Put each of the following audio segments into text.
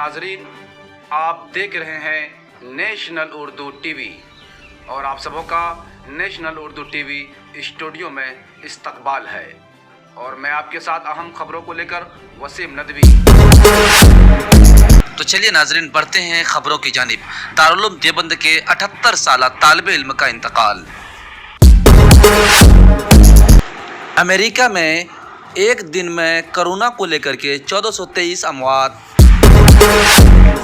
नाजरीन, आप देख रहे हैं नेशनल उर्दू टीवी और आप सबों का नेशनल उर्दू टीवी स्टूडियो में इस्तकबाल है और मैं आपके साथ अहम खबरों को लेकर वसीम नदवी। तो चलिए नाजरीन, बढ़ते हैं खबरों की जानिब। दारुल उलूम देवबंद के 78 साला तालिब इल्म का इंतकाल। अमेरिका में एक दिन में कोरोना को लेकर के 1423 अमवात।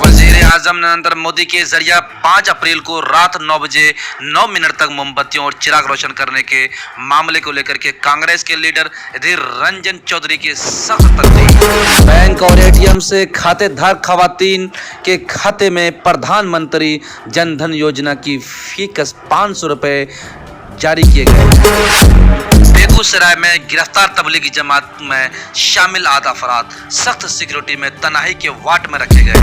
वज़ीर आज़म नरेंद्र मोदी के जरिए 5 अप्रैल को रात 9 बजे 9 मिनट तक मोमबत्तियों और चिराग रोशन करने के मामले को लेकर के कांग्रेस के लीडर अधीर रंजन चौधरी की सख्त तनकीद। बैंक और एटीएम से खाते धारक खवातीन के खाते में प्रधानमंत्री जन धन योजना की फीस 500 रुपये जारी किए गए। बेगूसराय में गिरफ्तार तबलीगी जमात में शामिल 8 अफराद सख्त सिक्योरिटी में तनाही के वार्ड में रखे गए।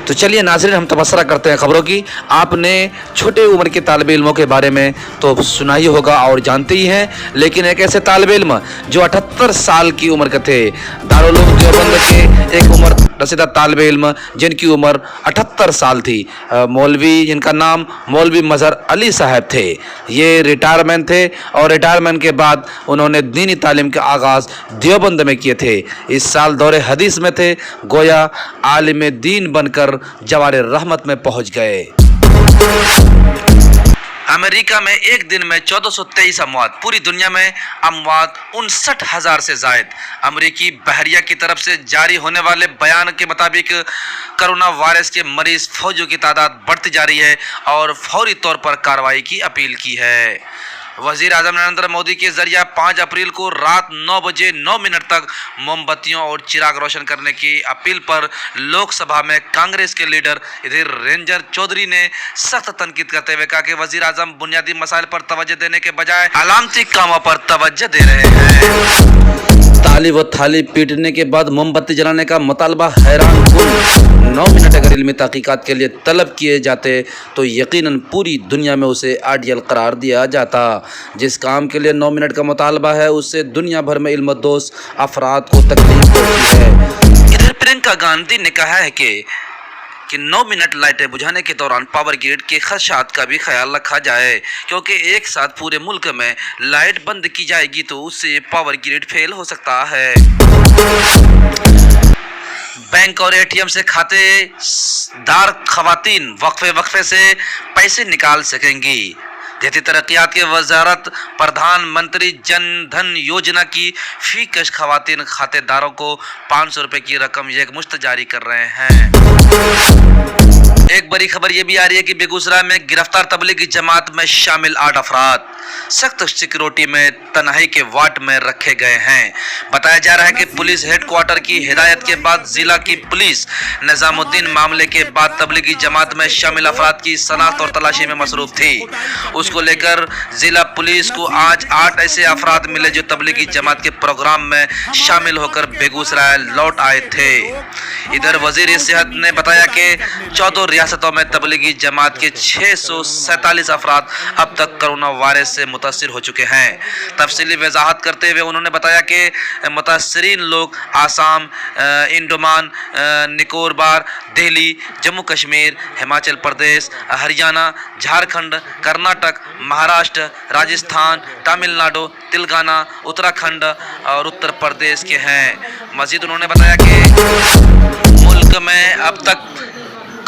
तो चलिए नाज़रीन, हम तबसरा करते हैं खबरों की। आपने छोटे उम्र के तालिब इल्मों के बारे में तो सुना ही होगा और जानते ही हैं, लेकिन एक ऐसे तालिब इल्म जो 78 साल की उम्र के थे, दारुल उलूम देवबंद के एक उम्र रसीदा तालिब इल्म जिनकी उम्र 78 साल थी, मौलवी जिनका नाम मौलवी मजहर अली साहब थे। ये रिटायरमेंट थे और रिटायरमेंट के बाद उन्होंने दीनी तालीम का आगाज़ देवबंद में किए थे। इस साल दौरे हदीस में थे, गोया आलिम दीन बनकर जवारे रहमत में पहुंच गए। अमेरिका में एक दिन में 1423 अमवात। पूरी दुनिया में अमवात 59,000 से जायद। अमेरिकी बहरिया की तरफ से जारी होने वाले बयान के मुताबिक कोरोना वायरस के मरीज फौजियों की तादाद बढ़ती जा रही है और फौरी तौर पर कार्रवाई की अपील की है। वज़ीर आज़म नरेंद्र मोदी के जरिए 5 अप्रैल को रात 9 बजे 9 मिनट तक मोमबत्तियों और चिराग रोशन करने की अपील पर लोकसभा में कांग्रेस के लीडर अधीर रंजन चौधरी ने सख्त तनकीद करते हुए कहा कि वज़ीर आज़म बुनियादी मसाइल पर तवज्जो देने के बजाय अलामती कामों पर तवज्जो दे रहे हैं। ताली व थाली पीटने के बाद मोमबत्ती जलाने का मुतालबा हैरान कुन। 9 मिनट अगर इल्मी तहकीकात के लिए तलब किए जाते तो यकीनन पूरी दुनिया में उसे आइडियल करार दिया जाता। जिस काम के लिए 9 मिनट का मुतालबा है, उससे दुनिया भर में इल्मदोस अफराद को तकलीफ होती है। इधर प्रियंका गांधी ने कहा है कि 9 मिनट लाइटें बुझाने के दौरान पावर ग्रिड के खदशात का भी ख्याल रखा जाए, क्योंकि एक साथ पूरे मुल्क में लाइट बंद की जाएगी तो उससे पावर ग्रिड फेल हो सकता है। बैंक और एटीएम से खातेदार खवातीन वक्फे से पैसे निकाल सकेंगी। देती तरक्यात के वजारत प्रधानमंत्री जन धन योजना की फीस खवातीन खातेदारों को 500 रुपये की रकम एकमुश्त जारी कर रहे हैं। एक बड़ी खबर ये भी आ रही है कि बेगूसराय में गिरफ्तार तबलीगी जमात में शामिल 8 अफराद सख्त सिक्योरिटी में तनाही के वार्ड में रखे गए हैं। बताया जा रहा है कि पुलिस हेडक्वार्टर की हिदायत के बाद जिला की पुलिस निजामुद्दीन मामले के बाद तबलीगी जमात में शामिल अफराद की शनाख्त और तलाशी में मसरूफ थी। उसको लेकर जिला पुलिस को आज 8 ऐसे अफराद मिले जो तबलीगी जमात के प्रोग्राम में शामिल होकर बेगूसराय लौट आए थे। इधर वजीर सेहत ने बताया कि 14 रियासतों में तबलीगी जमात के 647 अफराद अब तक कोरोना वायरस से मुतासिर हो चुके हैं। तफसीली वजाहत करते हुए उन्होंने बताया कि मुतासरीन लोग आसाम, इंडोमान निकोबार, दिल्ली, जम्मू कश्मीर, हिमाचल प्रदेश, हरियाणा, झारखंड, कर्नाटक, महाराष्ट्र, राजस्थान, तमिलनाडु, तेलंगाना, उत्तराखंड और उत्तर प्रदेश के हैं। मजीद उन्होंने बताया कि मुल्क में अब तक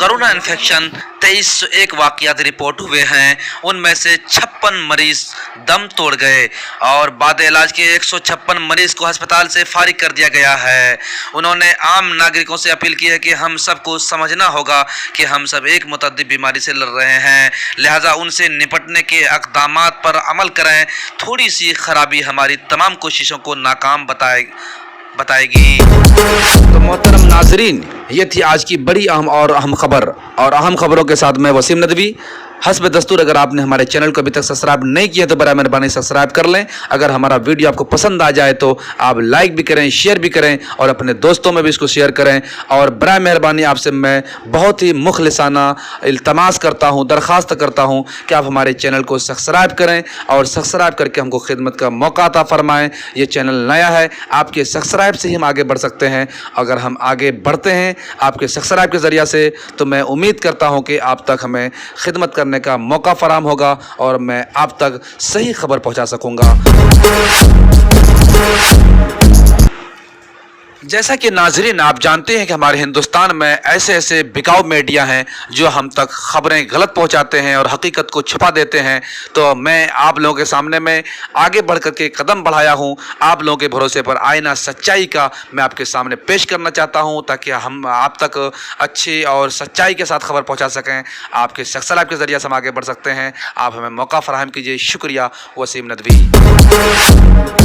कोरोना इन्फेक्शन 2301 वाक़यात रिपोर्ट हुए हैं। उनमें से 56 मरीज दम तोड़ गए और बाद इलाज के 156 मरीज को अस्पताल से फारिग कर दिया गया है। उन्होंने आम नागरिकों से अपील की है कि हम सबको समझना होगा कि हम सब एक मुतअद्दी बीमारी से लड़ रहे हैं, लिहाजा उनसे निपटने के इक़दामात पर अमल करें। थोड़ी सी खराबी हमारी तमाम कोशिशों को नाकाम बताएगी। तो मोहतरम नाजरीन, ये थी आज की बड़ी अहम खबर और अहम खबरों के साथ मैं वसीम नदवी। हस्ब दस्तूर अगर आपने हमारे चैनल को अभी तक सब्सक्राइब नहीं किया तो बड़ा मेहरबानी सब्सक्राइब कर लें। अगर हमारा वीडियो आपको पसंद आ जाए तो आप लाइक भी करें, शेयर भी करें और अपने दोस्तों में भी इसको शेयर करें। और बड़ा मेहरबानी आपसे मैं बहुत ही मुखलिसाना इल्तमास करता हूँ, दरख्वास्त करता हूँ कि आप हमारे चैनल को सब्सक्राइब करें और सब्सक्राइब करके हमको खिदमत का मौका अता फरमाएं। ये चैनल नया है, आपके सब्सक्राइब से ही हम आगे बढ़ सकते हैं। अगर हम आगे बढ़ते हैं आपके सब्सक्राइब के ज़रिए से तो मैं उम्मीद करता हूं कि आप तक हमें खिदमत करने का मौका फराहम होगा और मैं आप तक सही खबर पहुंचा सकूंगा। जैसा कि नाजरीन आप जानते हैं कि हमारे हिंदुस्तान में ऐसे ऐसे बिकाऊ मीडिया हैं जो हम तक खबरें गलत पहुंचाते हैं और हकीकत को छुपा देते हैं। तो मैं आप लोगों के सामने में आगे बढ़ कर के कदम बढ़ाया हूं, आप लोगों के भरोसे पर आईना सच्चाई का मैं आपके सामने पेश करना चाहता हूं ताकि हम आप तक अच्छी और सच्चाई के साथ खबर पहुँचा सकें। आपके सब्सक्राइब के ज़रिए से हम आगे बढ़ सकते हैं। आप हमें मौका फराहम कीजिए। शुक्रिया। वसीम नदवी।